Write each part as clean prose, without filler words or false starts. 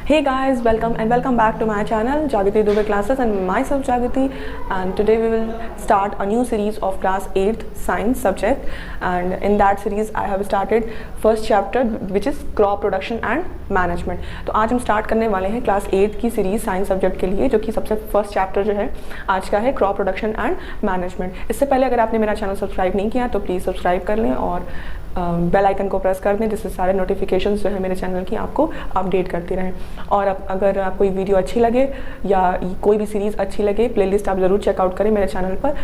Hey guys, welcome back to my channel Jagati Dubey Classes and myself Jagati, and today we will start a new series of class 8th science subject, and in that series I have started first chapter which is crop production and management। तो आज हम start करने वाले हैं class 8 की series science subject के लिए, जो कि सबसे फर्स्ट चैप्टर जो है आज का है क्रॉप प्रोडक्शन एंड मैनेजमेंट। इससे पहले अगर आपने मेरा चैनल सब्सक्राइब नहीं किया तो प्लीज़ सब्सक्राइब कर लें और बेल आइकन को प्रेस कर दें, जिससे सारे नोटिफिकेशंस जो है मेरे चैनल की आपको अपडेट करती रहें। और अगर आपको ये वीडियो अच्छी लगे या कोई भी सीरीज़ अच्छी लगे, प्लेलिस्ट आप ज़रूर चेकआउट करें मेरे चैनल पर।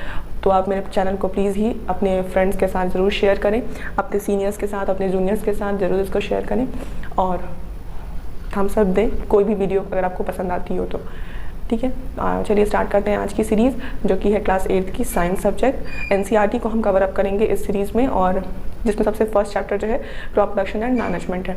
तो आप मेरे चैनल को प्लीज़ ही अपने फ्रेंड्स के साथ ज़रूर शेयर करें, अपने सीनियर्स के साथ, अपने जूनियर्स के साथ ज़रूर इसको शेयर करें और थम्स अप दें कोई भी वीडियो अगर आपको पसंद आती हो तो। ठीक है, चलिए स्टार्ट करते हैं आज की सीरीज़, जो कि है क्लास 8 की साइंस सब्जेक्ट। एनसीईआरटी को हम कवर अप करेंगे इस सीरीज़ में, और जिसमें सबसे फर्स्ट चैप्टर जो है क्रॉप प्रोडक्शन एंड मैनेजमेंट है।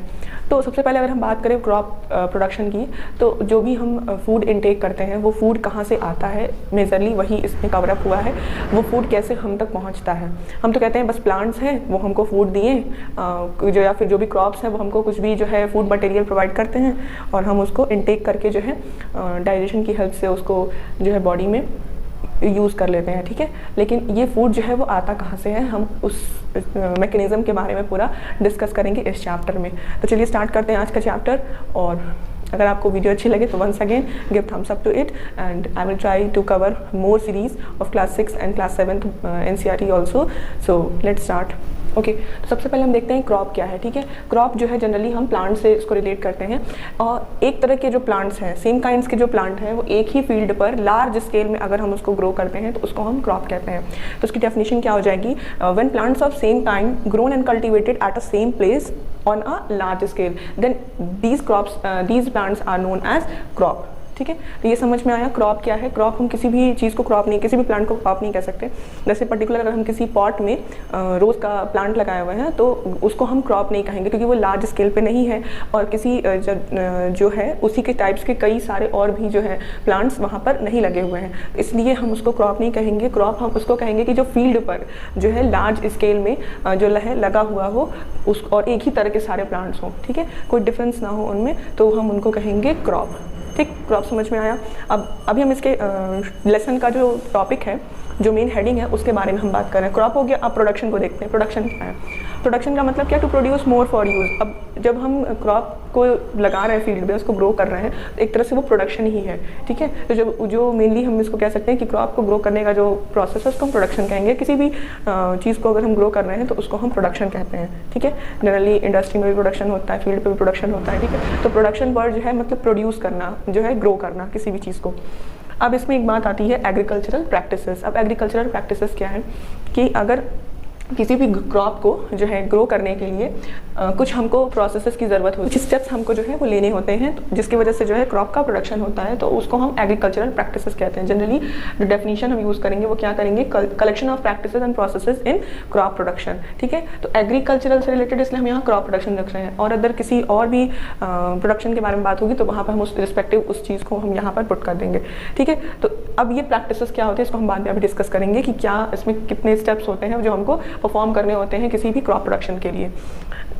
तो सबसे पहले अगर हम बात करें क्रॉप प्रोडक्शन की, तो जो भी हम फूड इनटेक करते हैं वो फूड कहाँ से आता है, मेजरली वही इसमें कवर अप हुआ है। वो फूड कैसे हम तक पहुँचता है। हम तो कहते हैं बस प्लांट्स हैं वो हमको फूड दिए, जो या फिर जो भी क्रॉप्स हैं वो हमको कुछ भी जो है फूड मटेरियल प्रोवाइड करते हैं और हम उसको इनटेक करके जो है डाइजेशन की हेल्प से उसको जो है बॉडी में यूज़ कर लेते हैं। ठीक है, लेकिन ये फूड जो है वो आता कहाँ से है, हम उस मैकेनिज़्म के बारे में पूरा डिस्कस करेंगे इस चैप्टर में। तो चलिए स्टार्ट करते हैं आज का चैप्टर। और अगर आपको वीडियो अच्छी लगे तो once again give thumbs up to it, and I will try to cover more series of class 6 and class 7 NCERT also. So let's start. Okay, तो सबसे पहले हम देखते हैं क्रॉप क्या है। ठीक है, क्रॉप जो है जनरली हम प्लांट से इसको रिलेट करते हैं, और एक तरह के जो प्लांट्स हैं, सेम काइंड्स के जो प्लांट हैं, वो एक ही फील्ड पर लार्ज स्केल में अगर हम उसको ग्रो करते हैं तो उसको हम क्रॉप कहते हैं। तो उसकी डेफिनेशन क्या हो जाएगी, when plants of same kind grown and cultivated at a same place on a large scale, then these plants are known as crop. ठीक है, तो ये समझ में आया क्रॉप क्या है। क्रॉप हम किसी भी चीज़ को क्रॉप नहीं, किसी भी प्लांट को क्रॉप नहीं कह सकते। जैसे पर्टिकुलर अगर हम किसी पॉट में रोज़ का प्लांट लगाए हुए हैं तो उसको हम क्रॉप नहीं कहेंगे, क्योंकि वो लार्ज स्केल पे नहीं है, और किसी जो है उसी के टाइप्स के कई सारे और भी जो है प्लांट्स वहाँ पर नहीं लगे हुए हैं, इसलिए हम उसको क्रॉप नहीं कहेंगे। क्रॉप हम उसको कहेंगे कि जो फील्ड पर जो है लार्ज स्केल में जो लगा हुआ हो उस, और एक ही तरह के सारे प्लांट्स हों। ठीक है, कोई डिफरेंस ना हो उनमें, तो हम उनको कहेंगे क्रॉप। ठीक, क्रॉप समझ में आया। अब अभी हम इसके लेसन का जो टॉपिक है, जो मेन हेडिंग है, उसके बारे में हम बात कर रहे हैं। क्रॉप हो गया, अब प्रोडक्शन को देखते हैं। प्रोडक्शन क्या है। प्रोडक्शन का मतलब क्या, to produce more for use. अब जब हम क्रॉप को लगा रहे हैं फील्ड में, उसको ग्रो कर रहे हैं, तो एक तरह से वो जो ही है। ठीक है, तो जो मेनली हम इसको कह सकते हैं कि क्रॉप को ग्रो करने का जो प्रोसेस है उसको हम प्रोडक्शन कहेंगे। किसी भी चीज़ को अगर हम ग्रो कर रहे हैं तो उसको हम प्रोडक्शन कहते हैं। ठीक है, जनरली इंडस्ट्री में भी प्रोडक्शन होता है, फील्ड पे भी प्रोडक्शन होता है। ठीक है, तो प्रोडक्शन वर्ड जो है मतलब प्रोड्यूस करना, जो है ग्रो करना किसी भी चीज़ को। अब इसमें एक बात आती है एग्रीकल्चरल प्रैक्टिसेस। अब एग्रीकल्चरल प्रैक्टिसेस क्या है कि अगर किसी भी क्रॉप को जो है ग्रो करने के लिए कुछ हमको प्रोसेसेस की ज़रूरत होती है, कुछ स्टेप्स हमको जो है वो लेने होते हैं, तो जिसकी वजह से जो है क्रॉप का प्रोडक्शन होता है, तो उसको हम एग्रीकल्चरल प्रैक्टिसेस कहते हैं। जनरली जो डेफिनेशन हम यूज़ करेंगे वो क्या करेंगे, collection of practices and processes in crop production. ठीक है, तो एग्रीकल्चरल से रिलेटेड इसलिए हम यहाँ क्रॉप प्रोडक्शन रख रहे हैं, और अगर किसी और भी प्रोडक्शन के बारे में बात होगी तो वहाँ पर हम उस रिस्पेक्टिव उस चीज़ को हम यहाँ पर पुट कर देंगे। ठीक है, तो अब ये प्रैक्टिसेस क्या होते हैं इसको हम बाद में अभी डिस्कस करेंगे कि क्या इसमें कितने स्टेप्स होते हैं जो हमको परफॉर्म करने होते हैं किसी भी क्रॉप प्रोडक्शन के लिए।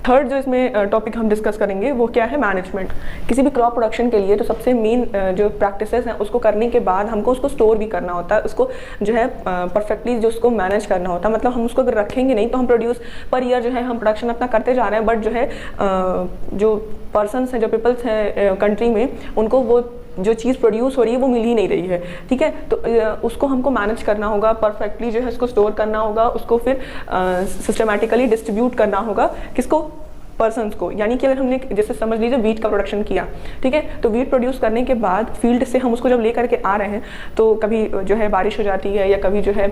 थर्ड जो इसमें टॉपिक हम डिस्कस करेंगे वो क्या है, मैनेजमेंट। किसी भी क्रॉप प्रोडक्शन के लिए तो सबसे मेन जो प्रैक्टिसेस हैं उसको करने के बाद हमको उसको स्टोर भी करना होता है, उसको जो है परफेक्टली जो उसको मैनेज करना होता है। मतलब हम उसको अगर रखेंगे नहीं तो हम प्रोड्यूस पर ईयर जो है हम प्रोडक्शन अपना करते जा रहे हैं, बट जो है जो पर्सनस हैं, जो पीपल्स हैं कंट्री में, उनको वो जो चीज़ प्रोड्यूस हो रही है वो मिल ही नहीं रही है। ठीक है, तो उसको हमको मैनेज करना होगा परफेक्टली, जो है उसको स्टोर करना होगा, उसको फिर सिस्टमैटिकली डिस्ट्रीब्यूट करना होगा, किसको, पर्सन्स को। यानी कि अगर हमने जैसे समझ लीजिए वीट का प्रोडक्शन किया, ठीक है, तो वीट प्रोड्यूस करने के बाद फील्ड से हम उसको जब ले करके आ रहे हैं तो कभी जो है बारिश हो जाती है, या कभी जो है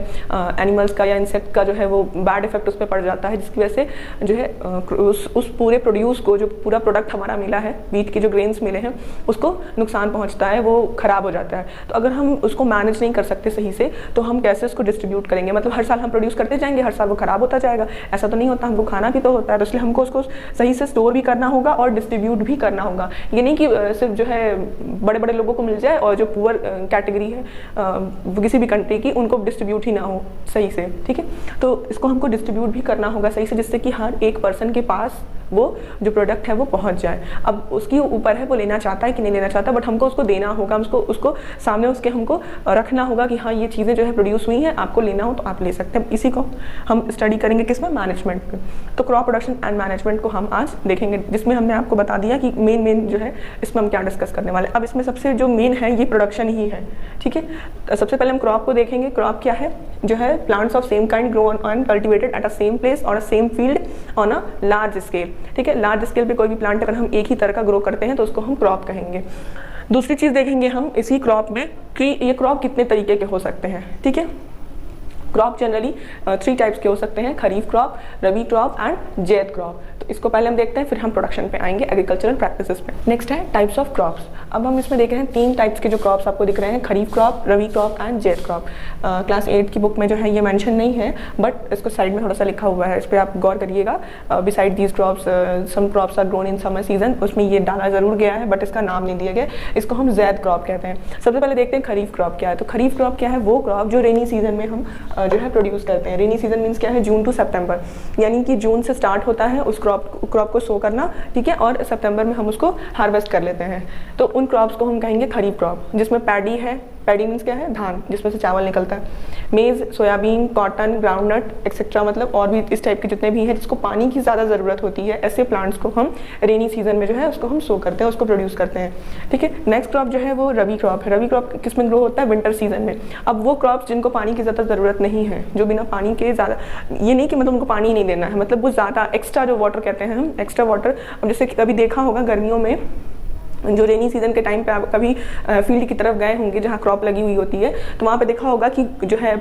एनिमल्स का या इंसेक्ट का जो है वो बैड इफेक्ट उस पर पड़ जाता है, जिसकी वजह से जो है उस पूरे प्रोड्यूस को, जो पूरा प्रोडक्ट हमारा मिला है, वीट के जो ग्रेन्स मिले हैं, उसको नुकसान पहुँचता है, वो ख़राब हो जाता है। तो अगर हम उसको मैनेज नहीं कर सकते सही से तो हम कैसे उसको डिस्ट्रीब्यूट करेंगे। मतलब हर साल हम प्रोड्यूस करते जाएंगे, हर साल वो ख़राब होता जाएगा, ऐसा तो नहीं होता। हमको खाना भी तो होता है, तो इसलिए हमको उसको सही से स्टोर भी करना होगा और डिस्ट्रीब्यूट भी करना होगा। ये नहीं कि सिर्फ जो है बड़े बड़े लोगों को मिल जाए और जो पुअर कैटेगरी है किसी भी कंट्री की, उनको डिस्ट्रीब्यूट ही ना हो सही से। ठीक है, तो इसको हमको डिस्ट्रीब्यूट भी करना होगा सही से, जिससे कि हर एक पर्सन के पास वो जो प्रोडक्ट है वो पहुँच जाए। अब उसके ऊपर है वो लेना चाहता है कि नहीं लेना चाहता, बट हमको उसको देना होगा, उसको सामने उसके हमको रखना होगा कि हाँ ये चीज़ें जो है प्रोड्यूस हुई हैं, आपको लेना हो तो आप ले सकते हैं। इसी को हम स्टडी करेंगे किसमें, मैनेजमेंट में। तो क्रॉप प्रोडक्शन एंड मैनेजमेंट को हम आज देखेंगे, जिसमें हमने आपको बता दिया कि मेन जो है इसमें हम क्या डिस्कस करने वाले हैं। अब इसमें सबसे जो मेन है ये प्रोडक्शन ही है, ठीक है। तो सबसे पहले हम क्रॉप को देखेंगे। क्रॉप क्या है, जो है plants of same kind grow and cultivated at a same place और a same field on a large scale, ठीक है। लार्ज स्केल पे कोई भी प्लांट अगर हम एक ही तरह का ग्रो करते हैं तो उसको हम क्रॉप कहेंगे। दूसरी चीज़ देखेंगे हम इसी क्रॉप में कि ये क्रॉप कितने तरीके के हो सकते हैं, ठीक है। क्रॉप जनरली 3 टाइप्स के हो सकते हैं, kharif crop, rabi crop and zaid crop. तो इसको पहले हम देखते हैं, फिर हम प्रोडक्शन पे आएंगे, एग्रीकल्चरल प्रैक्टिसेस पे। नेक्स्ट है टाइप्स ऑफ क्रॉप्स। अब हम इसमें देख रहे हैं 3 टाइप्स के जो क्रॉप्स आपको दिख रहे हैं, kharif crop, rabi crop and zaid crop. Class 8 की बुक में जो है ये मेंशन नहीं है, बट इसको साइड में थोड़ा सा लिखा हुआ है, इस पर आप गौर करिएगा। Beside these crops some crops are grown in summer season, उसमें ये डाला जरूर गया है बट इसका नाम नहीं दिया गया। इसको हम जैद क्रॉप कहते हैं। सबसे पहले देखते हैं खरीफ क्रॉप क्या है। तो खरीफ क्रॉप क्या है, वो क्रॉप जो रेनी सीजन में हम जो है प्रोड्यूस करते हैं। रेनी सीजन मीन्स क्या है, जून टू सितंबर, यानी कि जून से स्टार्ट होता है उस क्रॉप को सो करना, ठीक है, और सितंबर में हम उसको हार्वेस्ट कर लेते हैं। तो उन क्रॉप्स को हम कहेंगे खरीफ क्रॉप, जिसमें पैडी है। पैडी मीन्स क्या है, धान, जिसमें से चावल निकलता है। मेज, सोयाबीन, कॉटन, ग्राउंडनट एक्सेट्रा, मतलब और भी इस टाइप के जितने भी हैं जिसको पानी की ज़्यादा ज़रूरत होती है, ऐसे प्लांट्स को हम रेनी सीजन में जो है उसको हम सो करते हैं, उसको प्रोड्यूस करते हैं, ठीक है। नेक्स्ट क्रॉप जो है वो रबी क्रॉप है। रबी क्रॉप किस में ग्रो होता है, विंटर सीजन में। अब वो क्रॉप्स जिनको पानी की ज़्यादा ज़रूरत नहीं है, जो बिना पानी के ज़्यादा, ये नहीं कि मतलब उनको पानी नहीं देना है, मतलब वो ज़्यादा एक्स्ट्रा जो वाटर कहते हैं हम, एक्स्ट्रा वाटर। अब जैसे कभी देखा होगा गर्मियों में जो रेनी सीजन के टाइम पे आप कभी फील्ड की तरफ गए होंगे जहाँ क्रॉप लगी हुई होती है, तो वहाँ पे देखा होगा कि जो है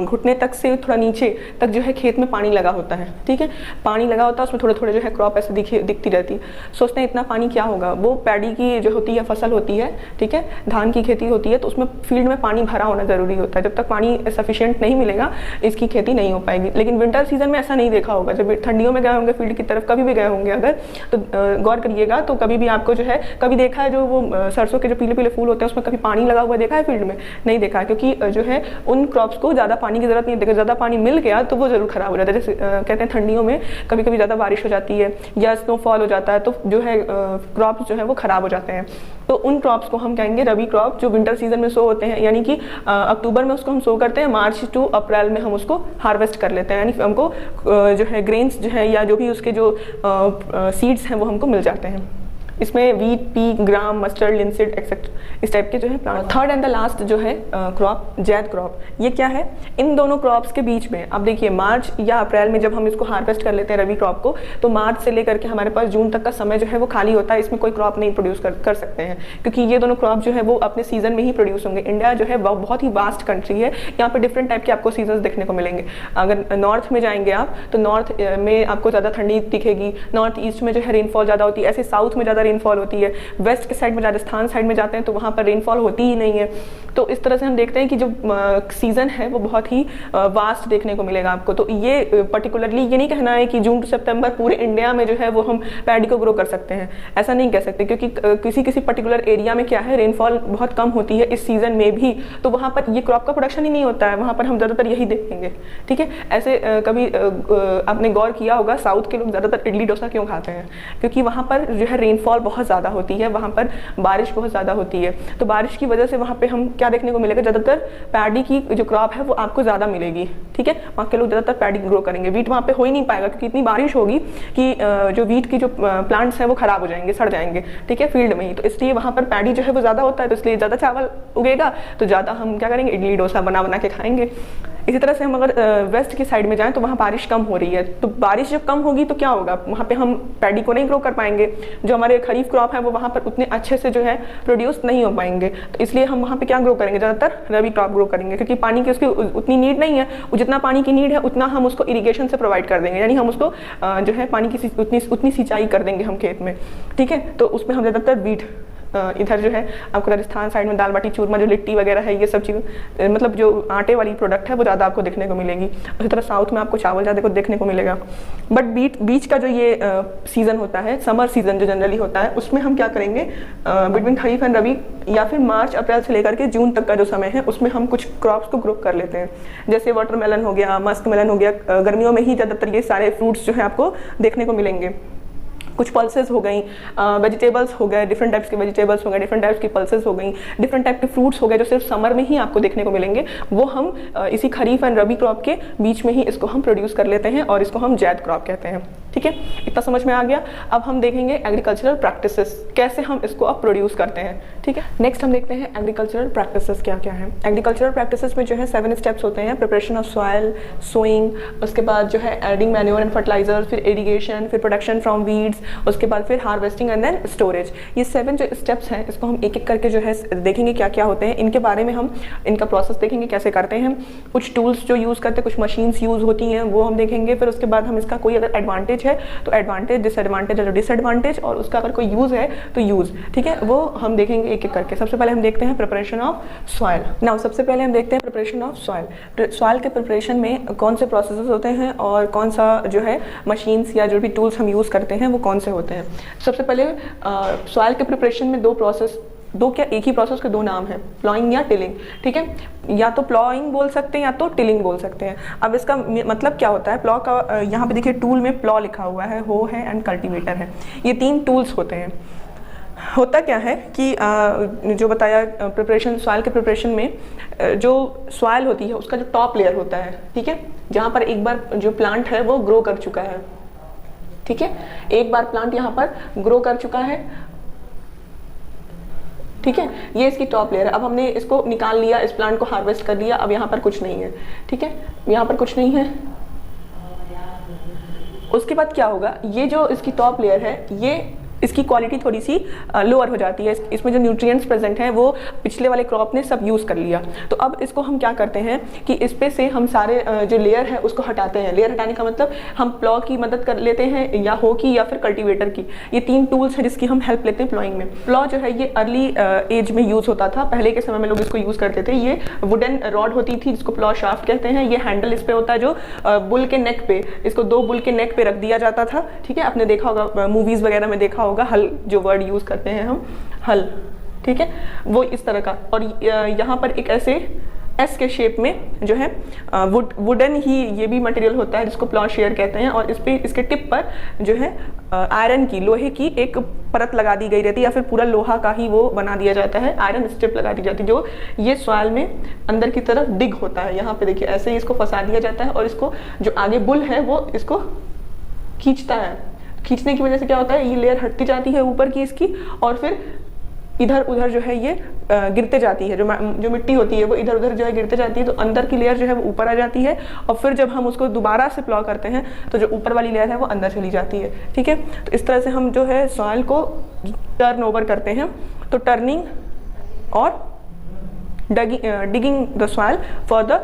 घुटने तक से थोड़ा नीचे तक जो है खेत में पानी लगा होता है, ठीक है। पानी लगा होता है, उसमें थोड़े थोड़े जो है क्रॉप ऐसे दिखती रहती है। सोचते हैं इतना पानी क्या होगा, वो पैडी की जो होती है फसल होती है, ठीक है, धान की खेती होती है, तो उसमें फील्ड में पानी भरा होना ज़रूरी होता है। जब तक पानी सफिशिएंट नहीं मिलेगा इसकी खेती नहीं हो पाएगी। लेकिन विंटर सीजन में ऐसा नहीं देखा होगा। जब ठंडियों में गए होंगे फील्ड की तरफ, कभी भी गए होंगे अगर, तो गौर करिएगा तो कभी भी आपको जो है, कभी देखा है जो वो सरसों के जो पीले पीले फूल होते हैं उसमें कभी पानी लगा हुआ देखा है फील्ड में? नहीं देखा है, क्योंकि जो है उन क्रॉप्स को ज़्यादा पानी की जरूरत नहीं है। ज़्यादा पानी मिल गया तो वो जरूर खराब हो जाता है। जैसे कहते हैं ठंडियों में कभी कभी ज़्यादा बारिश हो जाती है या स्नोफॉल हो जाता है, तो जो है क्रॉप्स जो है वो खराब हो जाते हैं। तो उन क्रॉप्स को हम कहेंगे रबी क्रॉप, जो विंटर सीजन में सो होते हैं, यानी कि अक्टूबर में उसको हम सो करते हैं, मार्च टू अप्रैल में हम उसको हार्वेस्ट कर लेते हैं, यानी हमको जो है ग्रेन्स जो है या जो भी उसके जो सीड्स हैं वो हमको मिल जाते हैं। इसमें वीट, पी, ग्राम, मस्टर्ड, लिंसीड एक्सेट्रा इस टाइप के जो है plant. Third and the last जो है क्रॉप, जैद क्रॉप, ये क्या है? इन दोनों क्रॉप्स के बीच में अब देखिए मार्च या अप्रैल में जब हम इसको हार्वेस्ट कर लेते हैं रबी क्रॉप को, तो मार्च से लेकर के हमारे पास जून तक का समय जो है वो खाली होता है। इसमें कोई क्रॉप नहीं प्रोड्यूस कर सकते हैं, क्योंकि ये दोनों क्रॉप जो है वो अपने सीजन में ही प्रोड्यूस होंगे। इंडिया जो है बहुत ही वास्ट कंट्री है, यहाँ पे डिफरेंट टाइप के आपको सीजन देखने को मिलेंगे। अगर नॉर्थ में जाएंगे आप तो नॉर्थ में आपको ज़्यादा ठंडी दिखेगी, नॉर्थ ईस्ट में जो है रेनफॉल ज़्यादा होती है, ऐसे साउथ में ज़्यादा रेनफॉल होती है। वेस्ट के साइड में, राजस्थान साइड में जाते हैं तो वहाँ पर रेनफॉल होती ही नहीं है। तो इस तरह से हम देखते हैं कि जो सीजन है वो बहुत ही वास्ट देखने को मिलेगा आपको। तो ये पर्टिकुलरली ये नहीं कहना है कि जून टू सितंबर पूरे इंडिया में जो है वो हम पैडी को ग्रो कर सकते हैं, ऐसा नहीं कह सकते, क्योंकि किसी किसी एरिया में क्या है, रेनफॉल बहुत कम होती है इस सीजन में भी, तो वहाँ पर ये क्रॉप का प्रोडक्शन ही नहीं होता है, वहाँ पर हम ज़्यादातर यही देखेंगे, ठीक है। ऐसे कभी आपने गौर किया होगा साउथ के लोग ज़्यादातर इडली डोसा क्यों खाते हैं? क्योंकि वहाँ पर जो है रेनफॉल बहुत ज़्यादा होती है, वहाँ पर बारिश बहुत ज़्यादा होती है। तो बारिश की वजह से वहाँ पे हम क्या देखने को मिलेगा, ज़्यादातर पैडी की जो क्रॉप है वो आपको ज़्यादा मिलेगी, ठीक है। वहाँ के लोग ज़्यादातर पैडी ग्रो करेंगे। वीट वहाँ पे हो ही नहीं पाएगा, क्योंकि इतनी बारिश होगी कि जो वीट की जो प्लांट्स हैं वो खराब हो जाएंगे, सड़ जाएंगे, ठीक है, फील्ड में ही। तो इसलिए वहाँ पर पैडी जो है वो ज़्यादा होता है, तो इसलिए ज़्यादा चावल उगेगा, तो ज़्यादा हम क्या करेंगे, इडली डोसा बना के खाएंगे। इसी तरह से हम अगर वेस्ट की साइड में जाएं तो वहाँ बारिश कम हो रही है, तो बारिश जब कम होगी तो क्या होगा, वहाँ पे हम पैडी को नहीं ग्रो कर पाएंगे। जो हमारे खरीफ क्रॉप है वो वहाँ पर उतने अच्छे से जो है प्रोड्यूस नहीं हो पाएंगे। तो इसलिए हम वहाँ पे क्या ग्रो करेंगे, ज़्यादातर रबी क्रॉप ग्रो करेंगे, क्योंकि पानी की उसकी उतनी नीड नहीं है। जितना पानी की नीड है उतना हम उसको इरीगेशन से प्रोवाइड कर देंगे, यानी हम उसको जो है पानी की उतनी सिंचाई कर देंगे हम खेत में, ठीक है। तो उसमें हम ज़्यादातर वीट, इधर जो है आपको राजस्थान साइड में दाल बाटी चूरमा, जो लिट्टी वगैरह है, ये सब चीज़ मतलब जो आटे वाली प्रोडक्ट है वो ज़्यादा आपको देखने को मिलेगी। उसी तरह साउथ में आपको चावल ज़्यादा देखने को मिलेगा। बट बीच का जो ये सीज़न होता है, समर सीज़न जो जनरली होता है, उसमें हम क्या करेंगे, बिटवीन खरीफ एंड रबी या फिर मार्च अप्रैल से लेकर के जून तक का जो समय है उसमें हम कुछ क्रॉप्स को ग्रो कर लेते हैं। जैसे वाटरमेलन हो गया, मस्क मेलन हो गया, गर्मियों में ही ज़्यादातर ये सारे फ्रूट्स जो है आपको देखने को मिलेंगे। कुछ पल्सेस हो गई, वेजिटेबल्स हो गए, डिफरेंट टाइप्स के वेजिटेबल्स हो गए, डिफरेंट टाइप्स की पल्सेस हो गई, डिफरेंट टाइप के फ्रूट्स हो गए जो सिर्फ समर में ही आपको देखने को मिलेंगे, वो हम इसी खरीफ एंड रबी क्रॉप के बीच में ही इसको हम प्रोड्यूस कर लेते हैं और इसको हम जैद क्रॉप कहते हैं। ठीक है, इतना समझ में आ गया। अब हम देखेंगे एग्रीकल्चरल प्रैक्टिसेस, कैसे हम इसको अब प्रोड्यूस करते हैं। ठीक है, नेक्स्ट हम देखते हैं एग्रीकल्चरल प्रैक्टिसेस क्या क्या है। एग्रीकल्चरल प्रैक्टिसेस में जो है 7 स्टेप्स होते हैं। प्रिपरेशन ऑफ सॉइल, सोइंग, उसके बाद जो है एडिंग मैन्योर एंड फर्टिलाइजर, फिर इरिगेशन, फिर प्रोटेक्शन फ्रॉम वीड्स, उसके बाद फिर हार्वेस्टिंग एंड देन स्टोरेज। ये 7 जो स्टेप्स हैं इसको हम एक एक करके जो है देखेंगे क्या क्या होते हैं। इनके बारे में हम इनका प्रोसेस देखेंगे कैसे करते हैं। कुछ टूल्स जो यूज़ करते हैं, कुछ मशीन्स यूज़ होती हैं वो हम देखेंगे। फिर उसके बाद हम इसका कोई अगर एडवांटेज है तो एडवांटेज, डिसएडवांटेज है तो डिसएडवांटेज, और उसका अगर कोई यूज़ है तो यूज़। ठीक है, वो हम देखेंगे एक एक करके। सबसे पहले हम देखते हैं प्रिपरेशन ऑफ सॉइल। नाउ सबसे पहले हम देखते हैं प्रिपरेशन ऑफ सॉइल। सॉइल के प्रिपरेशन में कौन से प्रोसेसेस होते हैं और कौन सा जो है मशीन्स या जो भी टूल्स हम यूज़ करते हैं वो कौन से होते हैं। सबसे पहले सॉइल के प्रिपरेशन में एक ही प्रोसेस के 2 नाम हैं, प्लॉइंग या टिलिंग। ठीक है, या तो प्लॉइंग बोल सकते हैं या तो टिलिंग बोल सकते हैं। अब इसका मतलब क्या होता है, प्लॉ का यहाँ पे देखिए टूल में प्लॉ लिखा हुआ है, हो है एंड कल्टीवेटर है। ये 3 टूल्स होते हैं। होता क्या है कि जो बताया प्रिपरेशन, सॉइल के प्रिपरेशन में जो सॉइल होती है उसका जो टॉप लेयर होता है, ठीक है, जहाँ पर एक बार जो प्लांट है वो ग्रो कर चुका है। ठीक है, एक बार प्लांट यहाँ पर ग्रो कर चुका है। ठीक है, ये इसकी टॉप लेयर है। अब हमने इसको निकाल लिया, इस प्लांट को हार्वेस्ट कर लिया, अब यहाँ पर कुछ नहीं है। ठीक है, यहाँ पर कुछ नहीं है। उसके बाद क्या होगा, ये जो इसकी टॉप लेयर है ये इसकी क्वालिटी थोड़ी सी लोअर हो जाती है। इसमें जो न्यूट्रिएंट्स प्रेजेंट हैं वो पिछले वाले क्रॉप ने सब यूज़ कर लिया। तो अब इसको हम क्या करते हैं कि इस पे से हम सारे जो लेयर है उसको हटाते हैं। लेयर हटाने का मतलब हम प्लॉ की मदद कर लेते हैं, या हो की या फिर कल्टीवेटर की। ये 3 टूल्स हैं जिसकी हम हेल्प लेते हैं प्लॉइंग में। प्लॉ जो है ये अर्ली एज में यूज़ होता था, पहले के समय में लोग इसको यूज़ करते थे। ये वुडन रॉड होती थी जिसको प्लॉ शाफ्ट कहते हैं। ये हैंडल इस पे होता है जो बुल के नेक पे, इसको 2 बुल के नेक पे रख दिया जाता था। ठीक है, आपने देखा होगा, मूवीज़ वगैरह में देखा होगा, हल जो वर्ड यूज करते हैं हम, हल। ठीक है, वो इस तरह का। और यहाँ पर एक ऐसे एस के शेप में जो है वुडन ही ये भी मटेरियल होता है जिसको प्लॉशेयर कहते हैं। और इस पे इसके टिप पर जो है आयरन की, लोहे की एक परत लगा दी गई रहती है, या फिर पूरा लोहा का ही वो बना दिया जाता है, आयरन स्ट्रिप लगा दी जाती है, जो ये सॉइल में अंदर की तरफ डिग होता है। यहाँ पे देखिए ऐसे ही इसको फंसा दिया जाता है और इसको जो आगे बुल है वो इसको खींचता है। खींचने की वजह से क्या होता है, ये लेयर हटती जाती है ऊपर की इसकी, और फिर इधर उधर जो है ये गिरते जाती है। जो मिट्टी होती है वो इधर उधर जो है गिरते जाती है, तो अंदर की लेयर जो है वो ऊपर आ जाती है। और फिर जब हम उसको दोबारा से प्लॉ करते हैं तो जो ऊपर वाली लेयर है वो अंदर चली जाती है। ठीक है, तो इस तरह से हम जो है सॉइल को टर्न ओवर करते हैं। तो टर्निंग और digging the soil for the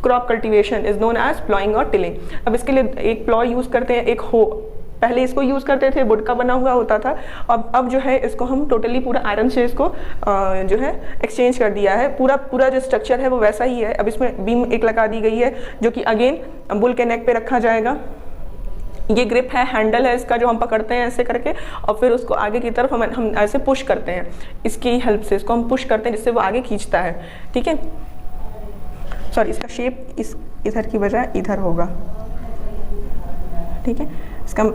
crop cultivation is known as ploughing और टिलिंग। अब इसके लिए एक प्लॉ यूज करते हैं, एक हो। पहले इसको यूज करते थे, वुड का बना हुआ होता था। अब जो है इसको हम टोटली पूरा आयरन से इसको जो है एक्सचेंज कर दिया है। पूरा जो स्ट्रक्चर है वो वैसा ही है। अब इसमें बीम एक लगा दी गई है जो कि अगेन बुल के नेक पे रखा जाएगा। ये ग्रिप है, हैंडल है इसका, जो हम पकड़ते हैं ऐसे करके, और फिर उसको आगे की तरफ हम ऐसे पुश करते हैं। इसकी हेल्प से इसको हम पुश करते हैं जिससे वो आगे खींचता है। ठीक है, सॉरी, इसका शेप इधर की बजाय इधर होगा। ठीक है,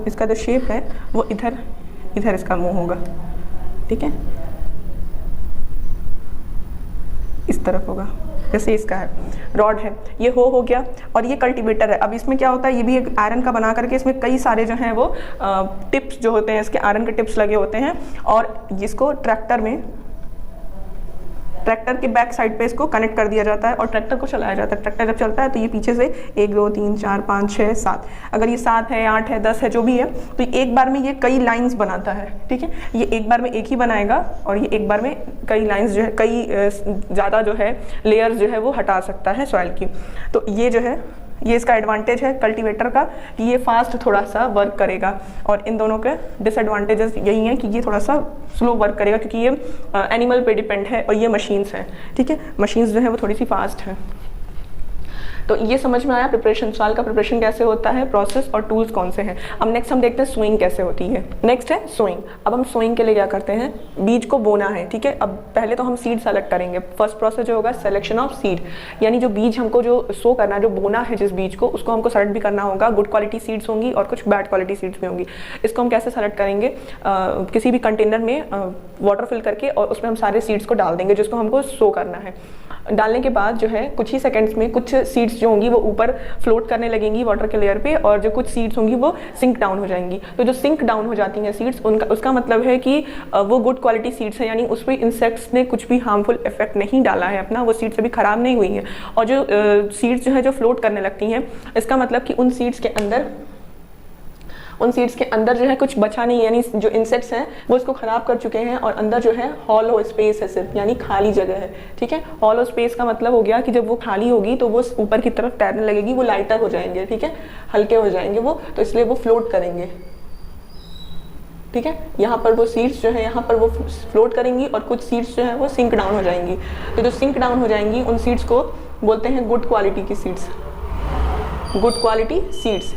इसका जो शेप है वो इधर इसका मुंह होगा। ठीक है, इस तरफ होगा जैसे इसका है। रॉड है, ये हो गया। और ये कल्टीवेटर है। अब इसमें क्या होता है, ये भी एक आयरन का बना करके, इसमें कई सारे जो हैं वो टिप्स जो होते हैं, इसके आयरन के टिप्स लगे होते हैं। और इसको ट्रैक्टर के बैक साइड पे इसको कनेक्ट कर दिया जाता है और ट्रैक्टर को चलाया जाता है। ट्रैक्टर जब चलता है तो ये पीछे से 1 2 3 4 5 6 7, अगर ये 7 है, 8 है, 10 है, जो भी है, तो एक बार में ये कई लाइंस बनाता है। ठीक है, ये एक बार में एक ही बनाएगा और ये एक बार में कई लाइंस जो है, कई ज़्यादा जो है लेयर्स जो है वो हटा सकता है सॉइल की। तो ये जो है, ये इसका एडवांटेज है कल्टीवेटर का कि ये फास्ट थोड़ा सा वर्क करेगा। और इन दोनों के डिसएडवांटेजेस यही हैं कि ये थोड़ा सा स्लो वर्क करेगा, क्योंकि ये एनिमल पे डिपेंड है और ये मशीन्स हैं। ठीक है, मशीन्स जो है वो थोड़ी सी फास्ट है। तो ये समझ में आया प्रिपरेशन, सॉइल का प्रिपरेशन कैसे होता है, प्रोसेस और टूल्स कौन से हैं। अब नेक्स्ट हम देखते हैं सोइंग कैसे होती है। नेक्स्ट है सोइंग। अब हम सोइंग के लिए क्या करते हैं, बीज को बोना है, ठीक है। अब पहले तो हम सीड सेलेक्ट करेंगे। फर्स्ट प्रोसेस जो होगा सिलेक्शन ऑफ सीड, यानी जो बीज हमको जो सो करना है, जो बोना है जिस बीज को, उसको हमको सेलेक्ट भी करना होगा। गुड क्वालिटी सीड्स होंगी और कुछ बैड क्वालिटी सीड्स भी होंगी। इसको हम कैसे सेलेक्ट करेंगे, किसी भी कंटेनर में वाटर फिल करके और उसमें हम सारे सीड्स को डाल देंगे जिसको हमको सो करना है। डालने के बाद जो है कुछ ही सेकंड्स में कुछ सीड्स जो होंगी वो ऊपर फ्लोट करने लगेंगी वाटर के लेयर पे, और जो कुछ सीड्स होंगी वो सिंक डाउन हो जाएंगी। तो जो सिंक डाउन हो जाती हैं सीड्स, उसका मतलब है कि वो गुड क्वालिटी सीड्स है, यानी उस पर इंसेक्ट्स ने कुछ भी हार्मफुल इफेक्ट नहीं डाला है अपना, वो सीड्स अभी खराब नहीं हुई हैं। और जो सीड्स जो है जो फ्लोट करने लगती हैं, इसका मतलब कि उन सीड्स के अंदर जो है कुछ बचा नहीं है, यानी जो इंसेक्ट्स हैं वो इसको खराब कर चुके हैं, और अंदर जो है हॉलो स्पेस है सिर्फ, यानी खाली जगह है, ठीक है। हॉलो स्पेस का मतलब हो गया कि जब वो खाली होगी तो वो ऊपर की तरफ तैरने लगेगी, वो लाइटर हो जाएंगे, ठीक है, हल्के हो जाएंगे वो, तो इसलिए वो फ्लोट करेंगे, ठीक है। यहाँ पर वो सीड्स जो है यहाँ पर वो फ्लोट करेंगी और कुछ सीड्स जो है वो सिंक डाउन हो जाएंगी। तो जो सिंक डाउन हो जाएंगी उन सीड्स को बोलते हैं गुड क्वालिटी की सीड्स, गुड क्वालिटी सीड्स,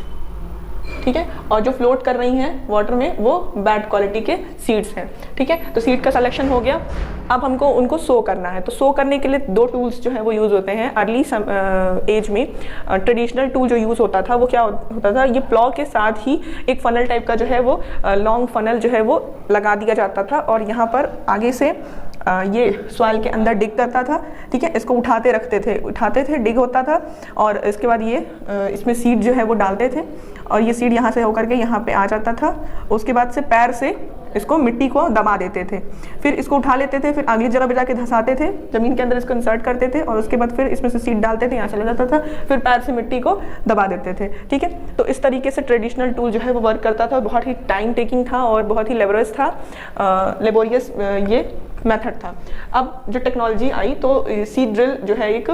ठीक है। और जो फ्लोट कर रही हैं वाटर में वो बैड क्वालिटी के सीड्स हैं, ठीक है। तो सीड का सिलेक्शन हो गया। अब हमको उनको सो करना है। तो सो करने के लिए दो टूल्स जो है वो यूज़ होते हैं। अर्ली एज में ट्रेडिशनल टूल जो यूज़ होता था वो क्या होता था, ये प्लॉ के साथ ही एक फनल टाइप का जो है वो लॉन्ग फनल जो है वो लगा दिया जाता था, और यहाँ पर आगे से ये सॉइल के अंदर डिग करता था, ठीक है। इसको उठाते थे, डिग होता था, और इसके बाद ये इसमें सीड जो है वो डालते थे, और ये सीड यहाँ से होकर के यहाँ पे आ जाता था। उसके बाद से पैर से इसको मिट्टी को दबा देते थे, फिर इसको उठा लेते थे, फिर अगली जगह पे जाके धंसाते थे, जमीन के अंदर इसको इंसर्ट करते थे, और उसके बाद फिर इसमें से सीड डालते थे, यहाँ चला जाता था, फिर पैर से मिट्टी को दबा देते थे, ठीक है। तो इस तरीके से ट्रेडिशनल टूल जो है वो वर्क करता था। बहुत ही टाइम टेकिंग था और बहुत ही लेबोरियस ये मेथड था। अब जो टेक्नोलॉजी आई तो सीड ड्रिल जो है एक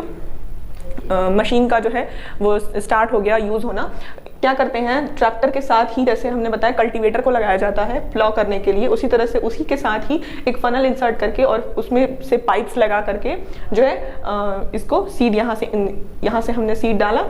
मशीन का जो है वो स्टार्ट हो गया यूज़ होना। क्या करते हैं, ट्रैक्टर के साथ ही, जैसे हमने बताया कल्टीवेटर को लगाया जाता है प्लॉ करने के लिए, उसी तरह से उसी के साथ ही एक फनल इंसर्ट करके और उसमें से पाइप्स लगा करके जो है इसको सीड यहाँ से हमने सीड डाला,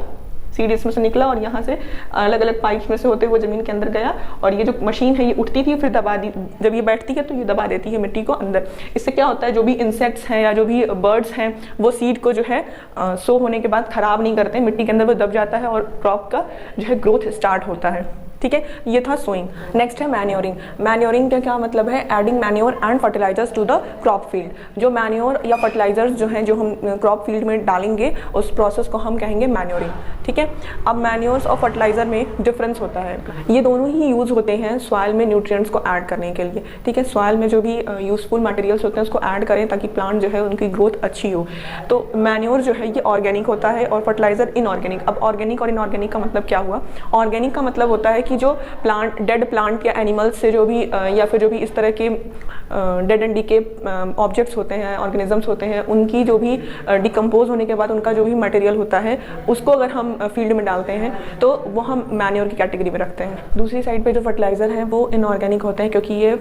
सीड इसमें से निकला और यहाँ से अलग अलग पाइप्स में से होते हुए ज़मीन के अंदर गया, और ये जो मशीन है ये उठती थी, फिर दबा दी, जब ये बैठती है तो ये दबा देती है मिट्टी को अंदर। इससे क्या होता है, जो भी इंसेक्ट्स हैं या जो भी बर्ड्स हैं वो सीड को जो है सो होने के बाद ख़राब नहीं करते, मिट्टी के अंदर वो दब जाता है और क्रॉप का जो है ग्रोथ स्टार्ट होता है, ठीक है। ये था सोइंग। नेक्स्ट है मैन्योरिंग। मैन्योरिंग का क्या मतलब है, adding manure and fertilisers to the crop field. जो मैन्योर या फर्टिलाइजर्स जो हैं जो हम क्रॉप फील्ड में डालेंगे उस प्रोसेस को हम कहेंगे मैन्योरिंग, ठीक है। अब मैन्योर्स और फर्टिलाइजर में डिफरेंस होता है, ये दोनों ही यूज़ होते हैं सॉइल में न्यूट्रिएंट्स को ऐड करने के लिए, ठीक है। सॉइल में जो भी यूजफुल मटेरियल्स होते हैं उसको ऐड करें ताकि प्लांट जो है उनकी ग्रोथ अच्छी हो। तो मैन्योर जो है ये ऑर्गेनिक होता है और फर्टिलाइजर इनऑर्गेनिक। अब ऑर्गेनिक और इनऑर्गेनिक का मतलब क्या हुआ, ऑर्गेनिक का मतलब होता है कि जो प्लांट, डेड प्लांट या एनिमल्स से जो भी या फिर जो भी इस तरह के डेड एंड डीके ऑब्जेक्ट्स होते हैं, ऑर्गेनिजम्स होते हैं, उनकी जो भी डिकम्पोज होने के बाद उनका जो भी मटेरियल होता है उसको अगर हम फील्ड में डालते हैं तो वो हम मैन्योर की कैटेगरी में रखते हैं। दूसरी साइड पे जो फर्टिलाइजर हैं वो इनऑर्गेनिक होते हैं क्योंकि ये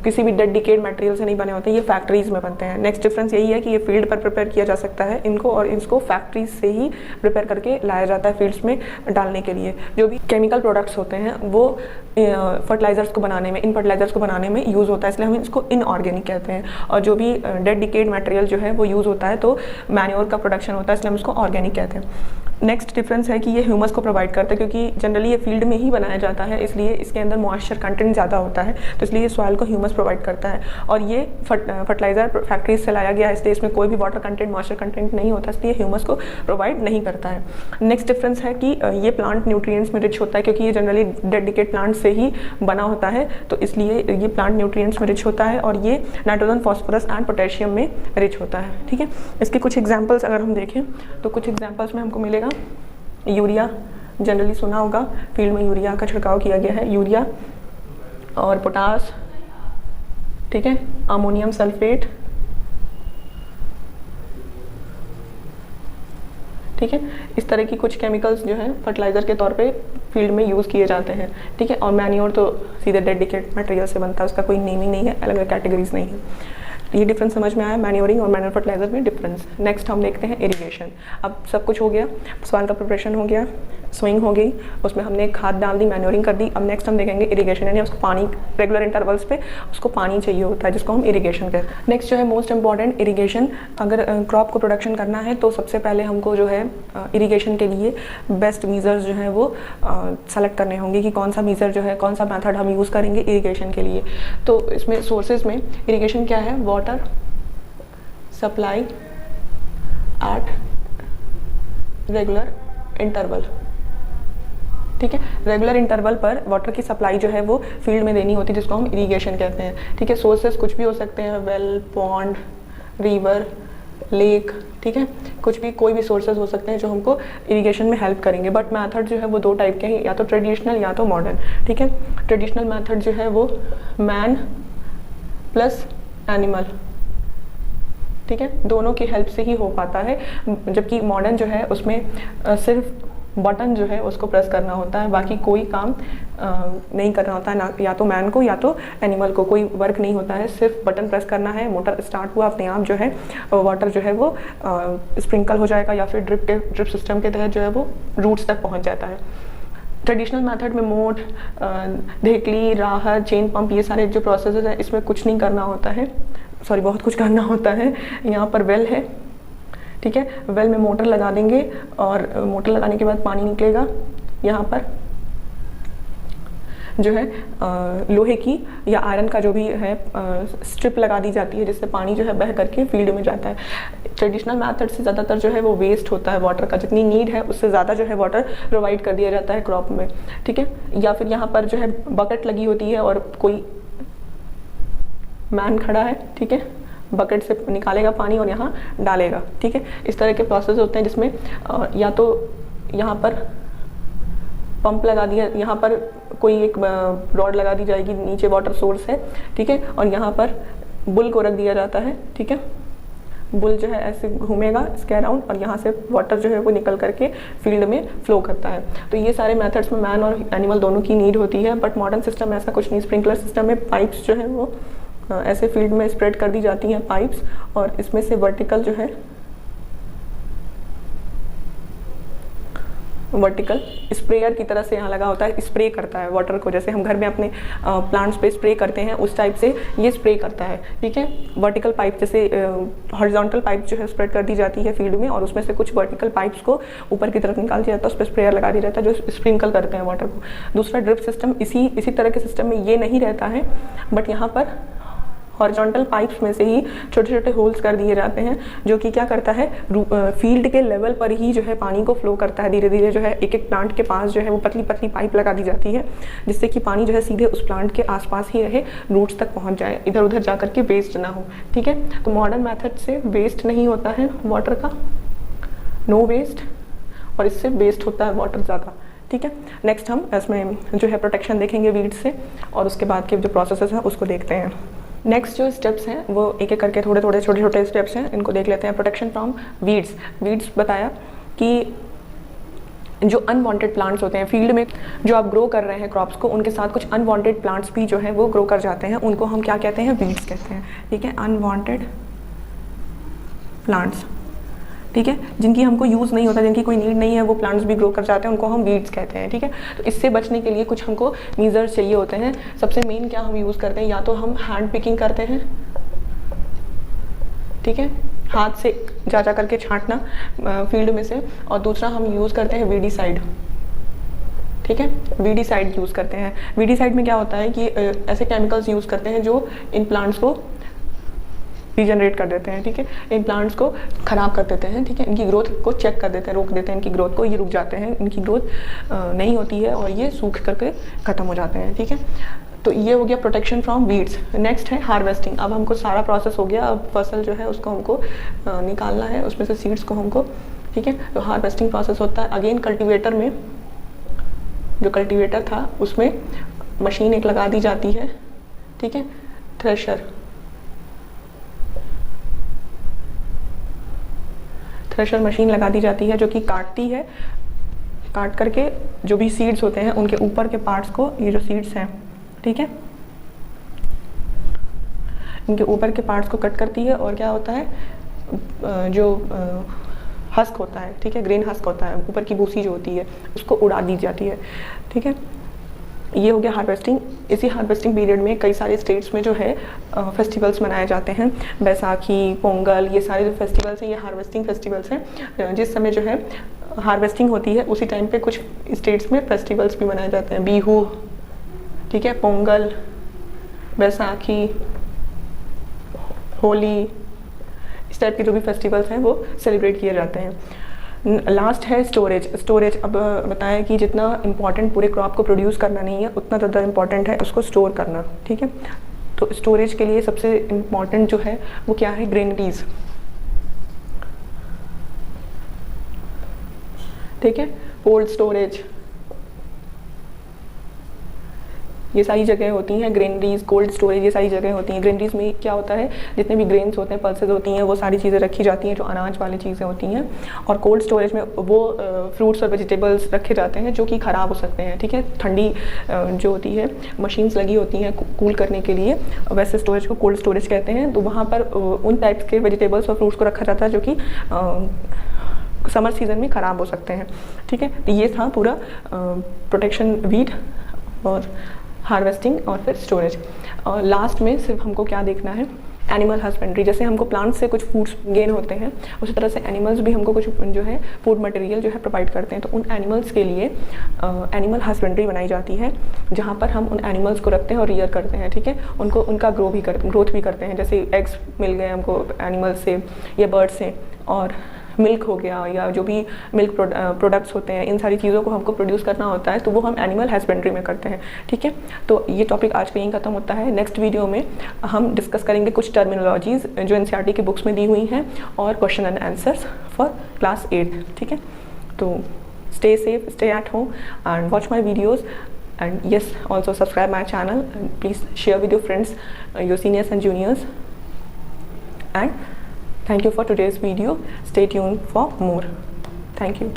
किसी भी डेड डिकेड मटेरियल से नहीं बने होते, ये फैक्ट्रीज में बनते हैं। नेक्स्ट डिफरेंस यही है कि ये फील्ड पर प्रिपेयर किया जा सकता है इनको, और इसको फैक्ट्रीज से ही प्रिपेयर करके लाया जाता है फील्ड्स में डालने के लिए। जो भी केमिकल प्रोडक्ट्स होते हैं वो फर्टिलाइजर्स को बनाने में, इन फर्टिलाइजर्स को बनाने में यूज़ होता है, इसलिए हम इसको इनऑर्गेनिक कहते हैं। और जो भी डेड डिकेड मटेरियल जो है वो यूज़ होता है तो मैन्योर का प्रोडक्शन होता है, इसलिए हम इसको ऑर्गेनिक कहते हैं। नेक्स्ट डिफरेंस है कि ये ह्यूमस को प्रोवाइड करता है क्योंकि जनरली ये फील्ड में ही बनाया जाता है, इसलिए इसके अंदर मॉइस्चर कंटेंट ज़्यादा होता है, तो इसलिए ये सॉइल को ह्यूमस प्रोवाइड करता है। और ये फर्टिलाइजर फैक्ट्रीज से लाया गया है, इसलिए इसमें कोई भी वाटर कंटेंट, मॉइस्चर कंटेंट नहीं होता, इसलिए ह्यूमस को प्रोवाइड नहीं करता है। नेक्स्ट डिफरेंस है कि ये प्लांट न्यूट्रिएंट्स में रिच होता है क्योंकि ये जनरली डेडिकेट प्लांट से ही बना होता है, तो इसलिए ये प्लांट न्यूट्रिएंट्स में रिच होता है, और ये नाइट्रोजन, फॉस्फोरस एंड पोटेशियम में रिच होता है, ठीक है। इसके कुछ एग्जाम्पल्स अगर हम देखें तो कुछ एग्जाम्पल्स में हमको मिलेगा यूरिया, जनरली सुना होगा फील्ड में यूरिया का छिड़काव किया गया है, यूरिया और पोटास, ठीक है, अमोनियम सल्फेट, ठीक है। इस तरह की कुछ केमिकल्स जो हैं फर्टिलाइज़र के तौर पे फील्ड में यूज़ किए जाते हैं, ठीक है। और मैन्योर तो सीधे डेडिकेट मटेरियल से बनता है, उसका कोई नेमिंग नहीं है, अलग अलग कैटेगरीज नहीं है। ये डिफरेंस समझ में आया, मैन्योरिंग और मैन्योर फर्टिलाइजर में डिफरेंस। नेक्स्ट हम देखते हैं इरिगेशन। अब सब कुछ हो गया, सॉइल का प्रिपरेशन हो गया, सोइंग हो गई, उसमें हमने खाद डाल दी, मैन्योरिंग कर दी। अब नेक्स्ट हम देखेंगे इरिगेशन, यानी उसको पानी रेगुलर इंटरवल्स पे उसको पानी चाहिए होता है, जिसको हम इरिगेशन कहते हैं। नेक्स्ट जो है मोस्ट इंपॉर्टेंट इरिगेशन। अगर क्रॉप को प्रोडक्शन करना है तो सबसे पहले हमको जो है इरिगेशन के लिए बेस्ट मीजर्स जो है वो सेलेक्ट करने होंगे कि कौन सा मीजर जो है, कौन सा मेथड हम यूज़ करेंगे इरिगेशन के लिए। तो इसमें सोर्सेज में इरिगेशन क्या है, water supply at regular interval. ठीक है, रेगुलर इंटरवल पर वाटर की सप्लाई जो है वो फील्ड में देनी होती है, जिसको हम इरिगेशन कहते हैं। ठीक है, सोर्सेस कुछ भी हो सकते हैं, वेल, पॉन्ड, रिवर, लेक, ठीक है, कुछ भी, कोई भी सोर्सेज हो सकते हैं जो हमको इरिगेशन में हेल्प करेंगे। बट मेथड जो है वो दो टाइप के हैं, या तो ट्रेडिशनल या तो मॉडर्न। ठीक है, ट्रेडिशनल मेथड जो है वो मैन प्लस एनिमल, ठीक है, दोनों की हेल्प से ही हो पाता है। जबकि मॉडर्न जो है उसमें सिर्फ बटन जो है उसको प्रेस करना होता है, बाकी कोई काम नहीं करना होता है, ना या तो मैन को या तो एनिमल को, कोई वर्क नहीं होता है, सिर्फ बटन प्रेस करना है, मोटर स्टार्ट हुआ, अपने आप जो है वाटर जो है वो स्प्रिंकल हो जाएगा, या फिर ड्रिप सिस्टम के तहत जो है वो रूट्स तक पहुंच जाता है। ट्रेडिशनल मेथड में मोट, ढेकली, राहत, चेन पंप, ये सारे जो प्रोसेस हैं इसमें कुछ नहीं करना होता है, सॉरी बहुत कुछ करना होता है। यहाँ पर वेल है, ठीक है, वेल में मोटर लगा देंगे और मोटर लगाने के बाद पानी निकलेगा। यहाँ पर जो है लोहे की या आयरन का जो भी है स्ट्रिप लगा दी जाती है, जिससे पानी जो है बह करके फील्ड में जाता है। ट्रेडिशनल मेथड से ज़्यादातर जो है वो वेस्ट होता है वाटर का, जितनी नीड है उससे ज़्यादा जो है वाटर प्रोवाइड कर दिया जाता है क्रॉप में। ठीक है, या फिर यहाँ पर जो है बकेट लगी होती है और कोई मैन खड़ा है, ठीक है, बकेट से निकालेगा पानी और यहाँ डालेगा। ठीक है, इस तरह के प्रोसेस होते हैं जिसमें या तो यहाँ पर पंप लगा दिया, यहाँ पर कोई एक रॉड लगा दी जाएगी, नीचे वाटर सोर्स है, ठीक है, और यहाँ पर बुल को रख दिया जाता है। ठीक है, बुल जो है ऐसे घूमेगा इसके अराउंड और यहाँ से वाटर जो है वो निकल करके फील्ड में फ्लो करता है। तो ये सारे मेथड्स में मैन और एनिमल दोनों की नीड होती है। बट मॉडर्न सिस्टम में ऐसा कुछ नहीं। स्प्रिंकलर सिस्टम में पाइप्स जो है वो ऐसे फील्ड में स्प्रेड कर दी जाती हैं पाइप्स, और इसमें से वर्टिकल जो है वर्टिकल स्प्रेयर की तरह से यहाँ लगा होता है, स्प्रे करता है वाटर को, जैसे हम घर में अपने प्लांट्स पे स्प्रे करते हैं उस टाइप से ये स्प्रे करता है। ठीक है, वर्टिकल पाइप जैसे हॉरिजॉन्टल पाइप जो है स्प्रेड कर दी जाती है फील्ड में, और उसमें से कुछ वर्टिकल पाइप्स को ऊपर की तरफ निकाल दिया जाता है, उस पर स्प्रेयर लगा दिया जाता है जो स्प्रिंकल करते हैं वाटर को। दूसरा ड्रिप सिस्टम, इसी तरह के सिस्टम में ये नहीं रहता है, बट यहाँ पर हॉरिजॉन्टल पाइप्स में से ही छोटे छोटे होल्स कर दिए जाते हैं, जो कि क्या करता है, फील्ड के लेवल पर ही जो है पानी को फ्लो करता है। धीरे धीरे जो है एक एक प्लांट के पास जो है वो पतली पतली पाइप लगा दी जाती है, जिससे कि पानी जो है सीधे उस प्लांट के आसपास ही रहे, रूट्स तक पहुंच जाए, इधर उधर जा करके वेस्ट ना हो। ठीक है, तो मॉडर्न मेथड से वेस्ट नहीं होता है वाटर का, नो वेस्ट, और इससे वेस्ट होता है वाटर ज़्यादा। ठीक है, नेक्स्ट हम इसमें जो है प्रोटेक्शन देखेंगे वीड्स से, और उसके बाद के जो प्रोसेसेस हैं उसको देखते हैं। नेक्स्ट जो स्टेप्स हैं वो एक एक करके थोड़े थोड़े छोटे छोटे स्टेप्स हैं, इनको देख लेते हैं। Protection from weeds. वीड्स बताया कि जो अनवांटेड प्लांट्स होते हैं फील्ड में, जो आप ग्रो कर रहे हैं क्रॉप्स को, उनके साथ कुछ अनवांटेड प्लांट्स भी जो है वो ग्रो कर जाते हैं, उनको हम क्या कहते हैं, वीड्स कहते हैं। ठीक है, अनवांटेड प्लांट्स, ठीक है, जिनकी हमको यूज़ नहीं होता, जिनकी कोई नीड नहीं है, वो प्लांट्स भी ग्रो कर जाते हैं, उनको हम वीड्स कहते हैं। ठीक है, तो इससे बचने के लिए कुछ हमको मीजर्स चाहिए होते हैं। सबसे मेन क्या हम यूज़ करते हैं, या तो हम हैंड पिकिंग करते हैं, ठीक है, हाथ से जा करके छांटना फील्ड में से, और दूसरा हम यूज़ करते हैं वीडीसाइड। ठीक है, वीडीसाइड यूज़ करते हैं। वीडीसाइड में क्या होता है कि ऐसे केमिकल्स यूज़ करते हैं जो इन प्लांट्स को रीजनरेट कर देते हैं। ठीक है, इन प्लांट्स को ख़राब कर देते हैं। ठीक है, इनकी ग्रोथ को चेक कर देते हैं, रोक देते हैं इनकी ग्रोथ को, ये रुक जाते हैं, इनकी ग्रोथ नहीं होती है और ये सूख करके ख़त्म हो जाते हैं। ठीक है, तो ये हो गया प्रोटेक्शन फ्रॉम वीड्स। नेक्स्ट है हार्वेस्टिंग। अब हमको सारा प्रोसेस हो गया, अब फसल जो है उसको हमको निकालना है, उसमें से सीड्स को हमको। ठीक है, तो हार्वेस्टिंग प्रोसेस होता है। अगेन कल्टिवेटर में, जो कल्टिवेटर था उसमें मशीन एक लगा दी जाती है। ठीक है, थ्रेशर मशीन लगा दी जाती है, जो कि काटती है, काट करके जो भी सीड्स होते हैं उनके ऊपर के पार्ट्स को, ये जो सीड्स हैं, ठीक है, इनके ऊपर के पार्ट्स को कट करती है और क्या होता है, जो हस्क होता है, ठीक है, ग्रेन हस्क होता है, ऊपर की भूसी जो होती है उसको उड़ा दी जाती है, ठीक है। ये हो गया हार्वेस्टिंग। इसी हार्वेस्टिंग पीरियड में कई सारे स्टेट्स में जो है फेस्टिवल्स मनाए जाते हैं, बैसाखी, पोंगल, ये सारे जो फेस्टिवल्स हैं ये हार्वेस्टिंग फेस्टिवल्स हैं। जिस समय जो है हार्वेस्टिंग होती है उसी टाइम पे कुछ स्टेट्स में फेस्टिवल्स भी मनाए जाते हैं, बिहू, ठीक है, पोंगल, बैसाखी, होली, इस टाइप के जो भी फेस्टिवल्स हैं वो सेलिब्रेट किए जाते हैं। लास्ट है स्टोरेज। अब बताया कि जितना इम्पॉर्टेंट पूरे क्रॉप को प्रोड्यूस करना नहीं है उतना ज़्यादा इम्पॉर्टेंट है उसको स्टोर करना, ठीक है। तो स्टोरेज के लिए सबसे इम्पॉर्टेंट जो है वो क्या है, ग्रेनरीज, ठीक है, कोल्ड स्टोरेज, ये सारी जगह होती हैं, ग्रेनरीज, कोल्ड स्टोरेज, ये सारी जगह होती हैं। ग्रेनरीज में क्या होता है, जितने भी ग्रेन्स होते हैं, पल्सेस होती हैं, वो सारी चीज़ें रखी जाती हैं जो अनाज वाली चीज़ें होती हैं। और कोल्ड स्टोरेज में वो फ्रूट्स और वेजिटेबल्स रखे जाते हैं जो कि ख़राब हो सकते हैं, ठीक है। ठंडी जो होती है मशीन्स लगी होती हैं कूल करने के लिए, वैसे स्टोरेज को कोल्ड स्टोरेज कहते हैं। तो वहाँ पर उन टाइप्स के वेजिटेबल्स और फ्रूट्स को रखा जाता है जो कि समर सीजन में ख़राब हो सकते हैं, ठीक है। तो ये था पूरा प्रोटेक्शन, वीट और हार्वेस्टिंग और फिर स्टोरेज। और लास्ट में सिर्फ हमको क्या देखना है, एनिमल हस्बेंड्री। जैसे हमको प्लांट्स से कुछ फूड्स गेन होते हैं उसी तरह से एनिमल्स भी हमको कुछ जो है फूड मटेरियल जो है प्रोवाइड करते हैं। तो उन एनिमल्स के लिए एनिमल हस्बेंड्री बनाई जाती है जहाँ पर हम उन एनिमल्स को रखते हैं और रियर करते हैं, ठीक है। उनको उनका ग्रोथ भी करते हैं। जैसे एग्स मिल गए हमको एनिमल्स से या बर्ड से, और मिल्क हो गया या जो भी मिल्क प्रोडक्ट्स होते हैं, इन सारी चीज़ों को हमको प्रोड्यूस करना होता है तो वो हम एनिमल हस्बेंड्री में करते हैं, ठीक है। तो ये टॉपिक आज का यहीं खत्म होता है। नेक्स्ट वीडियो में हम डिस्कस करेंगे कुछ टर्मिनोलॉजीज़ जो एनसीईआरटी की बुक्स में दी हुई हैं और question and answers for class 8, ठीक है। तो stay safe, stay at home and watch my videos, and yes, also subscribe my channel and please share with your friends, your seniors and juniors, and thank you for today's video. Stay tuned for more. Thank you.